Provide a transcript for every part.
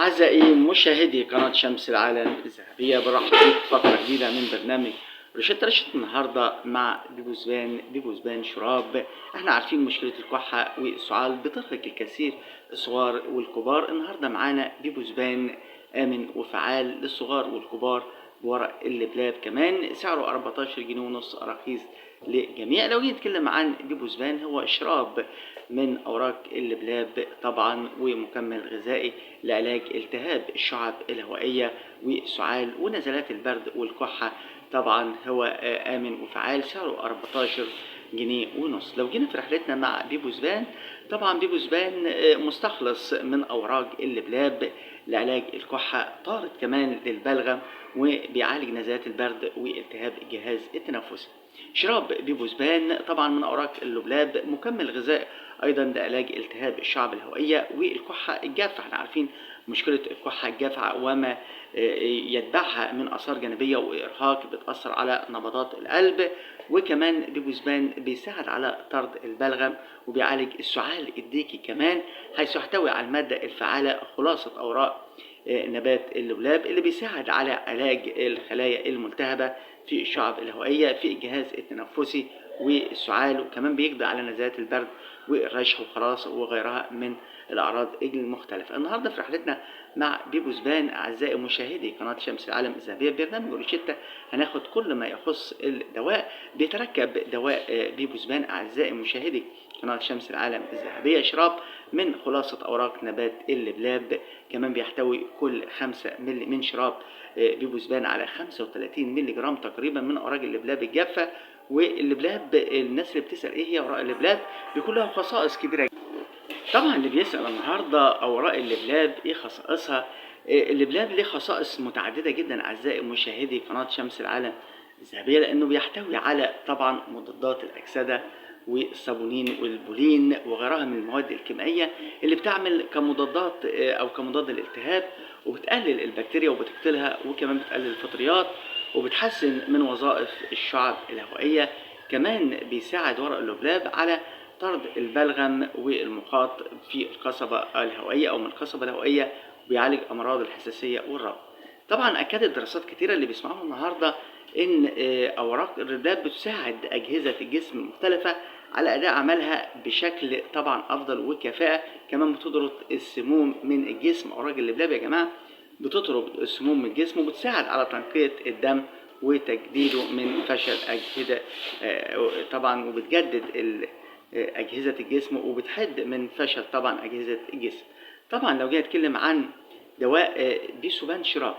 أعزائي مشاهدي قناة شمس العالم الذهبية، برحب بكم في فقرة جديدة من برنامج رشدة النهاردة مع بيبوزبان شراب. احنا عارفين مشكلة الكحة والسعال بترهق الكثير الصغار والكبار. النهاردة معانا بيبوزبان آمن وفعال للصغار والكبار بورق اللبلاب، كمان سعره 14 جنيه ونص، رخيص للجميع. لو جينا نتكلم عن بيبوزبان، هو شراب من أوراق اللبلاب طبعا، ومكمل غذائي لعلاج التهاب الشعب الهوائية والسعال ونزلات البرد والكحة. طبعا هو آمن وفعال، سعره 14 جنيه ونص. لو جينا في رحلتنا مع بيبوزبان، طبعا بيبوزبان مستخلص من أوراق اللبلاب لعلاج الكحة، طارد كمان للبلغم، وبيعالج نزلات البرد والتهاب الجهاز التنفسي. شراب بيبوزبان طبعا من أوراق اللبلاب مكمل غذائي ايضا لعلاج التهاب الشعب الهوائيه والكحه الجافه. احنا عارفين مشكله الكحه الجافه وما يتبعها من اثار جانبيه وارهاق بتاثر على نبضات القلب. وكمان بيبوزبان بيساعد على طرد البلغم وبيعالج السعال الديكي كمان، حيث يحتوي على الماده الفعاله خلاصه اوراق نبات اللبلاب اللي بيساعد على علاج الخلايا الملتهبه في الشعب الهوائيه في الجهاز التنفسي والسعال، وكمان بيقضي على نزلات البرد والرشح وخلاص وغيرها من الاعراض المختلفه. النهارده في رحلتنا مع بيبوزبان اعزائي مشاهدي قناه شمس العالم الذهبيه برنامج روشته، هناخد كل ما يخص الدواء. بيتركب دواء بيبوزبان اعزائي مشاهدي قناه شمس العالم الذهبيه شراب من خلاصه اوراق نبات اللبلاب، كمان بيحتوي كل 5 مللي من شراب بيبوزبان على 35 مللي جرام تقريبا من اوراق اللبلاب الجافه. واللبلاب، الناس اللي بتسال ايه هي اوراق اللبلاب، بيكون لها خصائص كبيره. طبعا اللي بيسال النهارده اوراق اللبلاب ايه خصائصها، اللبلاب ليه خصائص متعدده جدا اعزائي مشاهدي قناه شمس العالم الذهبيه، لانه بيحتوي على طبعا مضادات الاكسده والصابونين والبولين وغيرها من المواد الكيميائيه اللي بتعمل كمضادات او كمضاد للالتهاب، وبتقلل البكتيريا وبتقتلها، وكمان بتقلل الفطريات وبتحسن من وظائف الشعب الهوائيه. كمان بيساعد ورق اللبلاب على طرد البلغم والمخاط في القصبة الهوائية أو من القصبة الهوائية، وبيعالج أمراض الحساسية والربو. طبعا أكدت دراسات كتيرة اللي بيسمعوها النهاردة إن أوراق اللبلاب بتساعد أجهزة الجسم المختلفة على أداء عملها بشكل طبعا أفضل وكفاءة. كمان بتطرد السموم من الجسم. أوراق اللبلاب يا جماعة بتطرد السموم من الجسم وبتساعد على تنقية الدم وتجديده من فشل أجهزة طبعا، وبتجدد أجهزة الجسم وبتحد من فشل طبعا أجهزة الجسم. طبعا لو جينا نتكلم عن دواء بيسوبان شراب،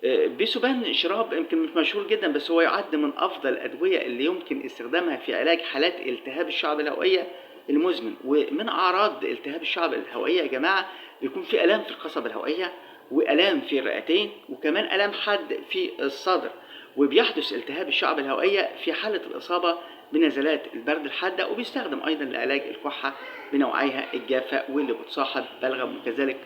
بيسوبان شراب يمكن مش مشهور جدا، بس هو يعد من أفضل الأدوية اللي يمكن استخدامها في علاج حالات التهاب الشعب الهوائية المزمن. ومن أعراض التهاب الشعب الهوائية يا جماعة بيكون في آلام في القصبة الهوائية، وآلام في الرئتين، وكمان آلام حاد في الصدر. وبيحدث التهاب الشعب الهوائية في حالة الإصابة بنزلات البرد الحادة، وبيستخدم أيضا لعلاج الكحة بنوعيها الجافة واللي بتصاحب بلغم، وكذلك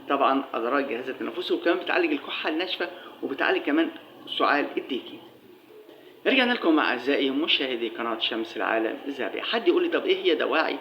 طبعا أضرار الجهاز التنفسي، وكمان بتعالج الكحة الناشفة وبتعالج كمان السعال الديكي. رجعنا لكم أعزائي مشاهدي قناة شمس العالم الذهبية. حد يقول لي طب إيه هي دواعي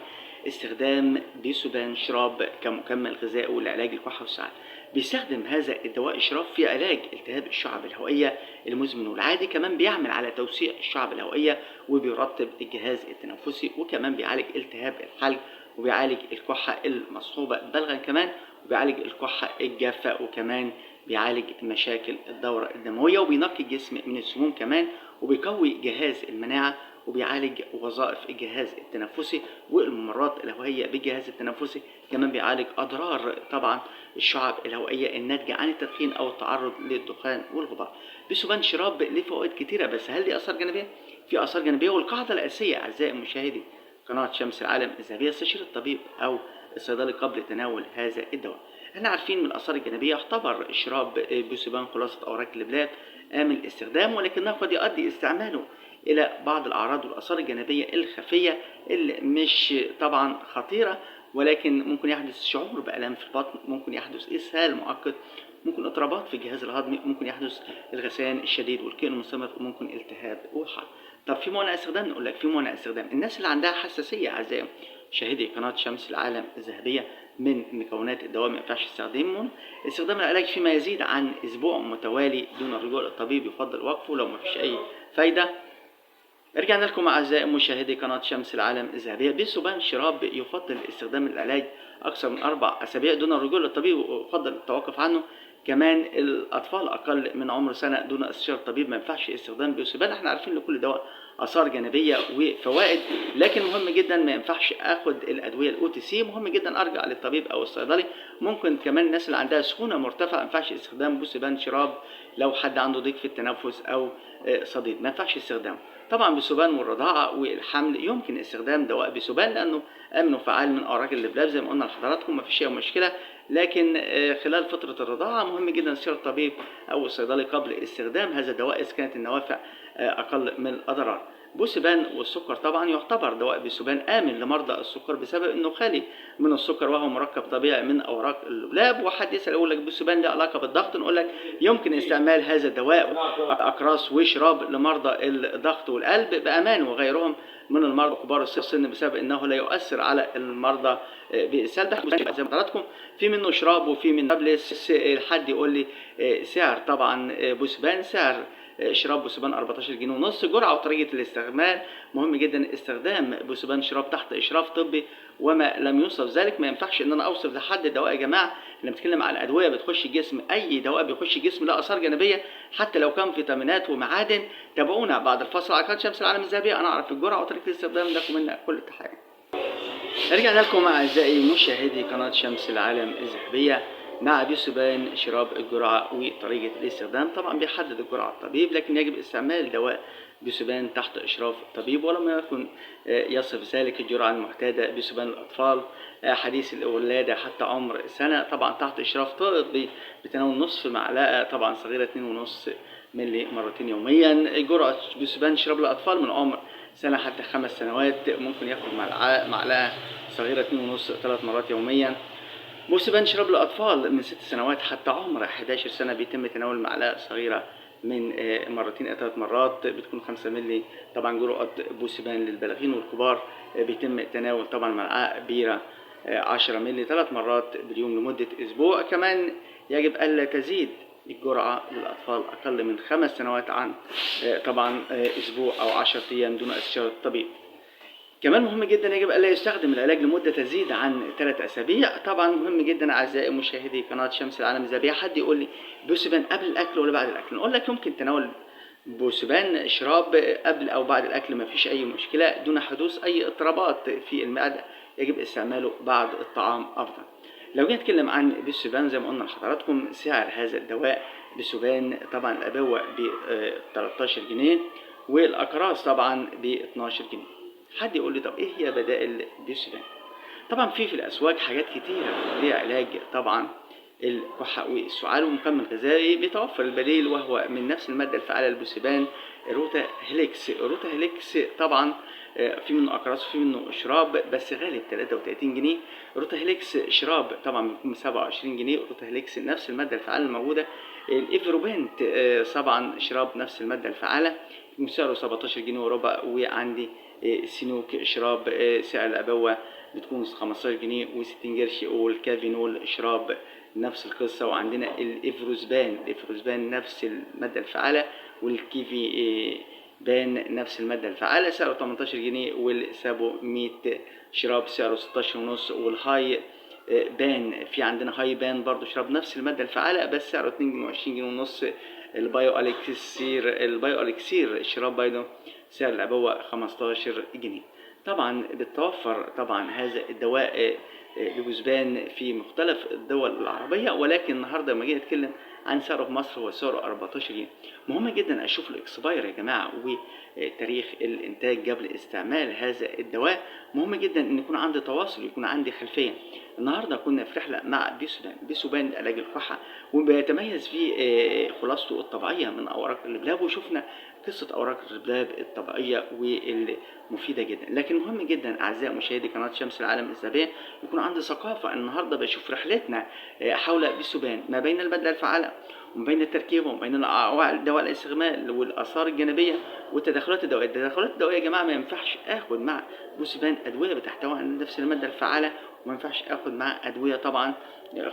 استخدام بيسوبان شراب كمكمل غذائي لعلاج الكحة والسعال؟ بيستخدم هذا الدواء الشراب في علاج التهاب الشعب الهوائية المزمن والعادي، كمان بيعمل على توسيع الشعب الهوائية وبيرطب الجهاز التنفسي، وكمان بيعالج التهاب الحلق، وبيعالج الكحة المصحوبة ببلغم كمان، وبيعالج الكحة الجافة، وكمان بيعالج مشاكل الدورة الدموية، وبينقي الجسم من السموم كمان، وبيقوي جهاز المناعة، وبيعالج وظائف الجهاز التنفسي والممرات الهوائية بالجهاز التنفسي. كمان بيعالج أضرار طبعا الشعب الهوائية الناتجة عن التدخين أو التعرض للدخان والغبار. بيسوبان شراب ليه فوائد كتيرة، بس هل ليه آثار جانبية؟ في آثار جانبية، والقاعدة الأساسية أعزائي المشاهدين قناة شمس العالم الذهبية، استشير الطبيب أو الصيدلي قبل تناول هذا الدواء. احنا عارفين من الآثار الجانبية يعتبر شراب بيسوبان خلاصة أوراق اللبلاب آمن الاستخدام، ولكنه قد يؤدي استعماله إلى بعض الأعراض والآثار الجانبية الخفية اللي مش طبعا خطيرة، ولكن ممكن يحدث شعور بألم في البطن، ممكن يحدث إسهال مؤقت، ممكن اضطرابات في الجهاز الهضمي، ممكن يحدث الغثيان الشديد والكئن المستمر، وممكن التهاب وحر. طب في مانع استخدام؟ نقول لك في مانع استخدام. الناس اللي عندها حساسية أعزائي مشاهدي قناة شمس العالم الذهبية من مكونات الدواء ما ينفعش استخدام العلاج فيما يزيد عن أسبوع متوالي دون الرجوع للطبيب يفضل وقفه لو ما فيش أي فايدة. رجعنا لكم أعزائي مشاهدي قناة شمس العالم الذهبية. بذوبان شراب يفضل استخدام العلاج أكثر من 4 أسابيع دون الرجوع للطبيب ويفضل التوقف عنه. كمان الأطفال أقل من عمر سنة دون استشارة الطبيب ما ينفعش استخدام بذوبان. احنا عارفين لكل دواء آثار جانبية وفوائد، لكن مهم جدا ما ينفعش آخد الأدوية الOTC، مهم جدا أرجع للطبيب أو الصيدلي. ممكن كمان الناس اللي عندها سخونة مرتفعة ما ينفعش استخدام بذوبان شراب، لو حد عنده ضيق في التنفس أو صديد ما ينفعش استخدامه. طبعا بذوبان والرضاعة والحمل يمكن استخدام دواء بذوبان لأنه آمن وفعال من أوراق اللبلاب زي ما قلنا لحضراتكم، مفيش أي مشكلة. لكن خلال فترة الرضاعة مهم جدا استشارة الطبيب أو الصيدلي قبل استخدام هذا الدواء إذا كانت النوافع أقل من الأضرار. بذوبان والسكر طبعا يعتبر دواء بذوبان آمن لمرضى السكر بسبب انه خالي من السكر وهو مركب طبيعي من اوراق اللبلاب. وحد يسال يقول لك بذوبان له علاقه بالضغط، نقول لك يمكن استعمال هذا الدواء اقراص وشراب لمرضى الضغط والقلب بامان وغيرهم من المرضى كبار السن بسبب انه لا يؤثر على المرضى بالسلب. زي ما حضراتكم في منه شراب وفي منه تابلس. حد يقول لي سعر طبعا بذوبان، سعر شراب بذوبان 14 جنيه ونص. جرعه وطريقه الاستعمال مهم جدا استخدام بذوبان شراب تحت اشراف طبي وما لم يوصف ذلك. ما ينفعش ان انا اوصف لحد دواء يا جماعه، احنا بنتكلم عن ادويه بتخش الجسم، اي دواء بيخش الجسم له اثار جانبيه حتى لو كان فيتامينات ومعادن. تابعونا بعد الفصل على قناه شمس العالم الذهبيه انا اعرف الجرعه وطريقه الاستخدام. لكم منا كل التحيه. رجعنا لكم اعزائي مشاهدي قناه شمس العالم الذهبيه مع بذوبان شراب الجرعة وطريقة الاستخدام. طبعا بيحدد الجرعة الطبيب، لكن يجب استعمال دواء بذوبان تحت إشراف الطبيب ولم يكن يصف ذلك الجرعة المعتادة بذوبان الأطفال حديث الولادة حتى عمر سنة، طبعا تحت إشراف طبي بتناول نصف معلقة طبعا صغيرة 2.5 مللي مرتين يوميا. جرعة بذوبان شراب الأطفال من عمر سنة حتى 5 سنوات ممكن ياخد معلقة صغيرة 2.5 3 مرات يوميا. بذوبان شراب الأطفال من 6 سنوات حتى عمر 11 سنة بيتم تناول معلقة صغيرة من مرتين أو 3 مرات بتكون 5 مللي. طبعا جرعة بذوبان للبالغين والكبار بيتم تناول طبعا معلقة كبيرة 10 مللي 3 مرات باليوم لمدة أسبوع. كمان يجب ألا تزيد الجرعة للأطفال أقل من 5 سنوات عن طبعا أسبوع أو 10 أيام دون استشارة الطبيب. كمان مهم جدا يجب الا يستخدم العلاج لمده تزيد عن 3 اسابيع. طبعا مهم جدا اعزائي مشاهدي قناه شمس العالم الذهبيه. حد يقول لي بذوبان قبل الاكل ولا بعد الاكل؟ نقول لك يمكن تناول بذوبان شراب قبل او بعد الاكل ما فيش اي مشكله دون حدوث اي اضطرابات في المعده. يجب استعماله بعد الطعام افضل. لو جينا نتكلم عن بذوبان زي ما قلنا لحضراتكم سعر هذا الدواء بذوبان طبعا الابوه ب 13 جنيه والاقراص طبعا ب 12 جنيه. حد يقول لي طب ايه هي بدائل بذوبان؟ طبعا في الاسواق حاجات كتيره ليها علاج طبعا الكحه والسعال ومكمل غذائي بيتوفر البديل وهو من نفس الماده الفعاله للبذوبان روتا هيليكس. روتا هيليكس طبعا في منه اقراص وفي منه شراب بس غالي ب 33 جنيه. روتا هيليكس شراب طبعا بيكون ب 27 جنيه. روتا هيليكس نفس الماده الفعاله الموجوده. الافروبنت طبعا شراب نفس الماده الفعاله سعره 17 جنيه وربع. وعندي سينوك شراب سعر الأبوة بتكون 15 جنيه و60 قرش. والكافينول شراب نفس القصة. وعندنا الإفروزبان نفس المادة الفعالة. والكيفي بان نفس المادة الفعالة سعره 18 جنيه. والسابو 100 شراب سعره 16 ونص. والهاي بان في عندنا هاي بان برضو شراب نفس المادة الفعالة بس سعره 22 جنيه ونص. البايو اليكسير شراب بيضه سعر العبوة 15 جنيه. طبعا بتوفر طبعا هذا الدواء بذوبان في مختلف الدول العربية، ولكن النهارده لما جينا نتكلم عن سعره في مصر هو سعره 14 جنيه. مهم جدا اشوف الاكسباير يا جماعه وتاريخ الانتاج قبل استعمال هذا الدواء. مهم جدا ان يكون عندي تواصل يكون عندي خلفيه. النهارده كنا في رحله مع بذوبان علاج الكحه وبيتميز في خلاصته الطبيعيه من اوراق اللبلاب وشفنا قصه اوراق اللبلاب الطبيعيه والمفيده جدا. لكن مهم جدا اعزائي مشاهدي قناه شمس العالم الذهبيه يكون عندي ثقافه. النهارده بشوف رحلتنا حول بذوبان ما بين الماده الفعاله وما بين التركيبه وما بين دواء الاستغمال والاثار الجانبيه والتدخلات الدوائيه. التدخلات الدوائيه يا جماعه ما ينفعش اخد مع بذوبان ادويه بتحتوي على نفس الماده الفعاله وما ينفعش آخد معاه أدوية طبعًا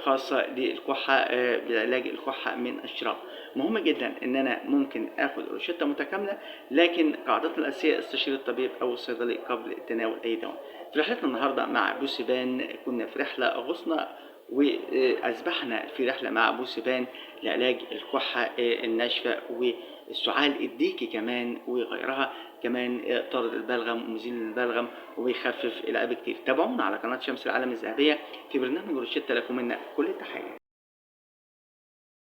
خاصة للكحة بعلاج الكحة من الشراب. مهم جدًا إن أنا ممكن آخد روشتة متكاملة، لكن قاعدتنا الأساسية استشير الطبيب أو الصيدلي قبل تناول أي دوا. في رحلتنا النهارده مع بوسيبان كنا في رحلة غُصنا وأسبحنا في رحلة مع بوسيبان لعلاج الكحة الناشفة والسعال الديكي كمان وغيرها، كمان طارد البلغم ومزيل البلغم وبيخفف العياب كتير. تابعونا على قناة شمس العالم الذهبية في برنامج روشتة، لكم منا كل التحية.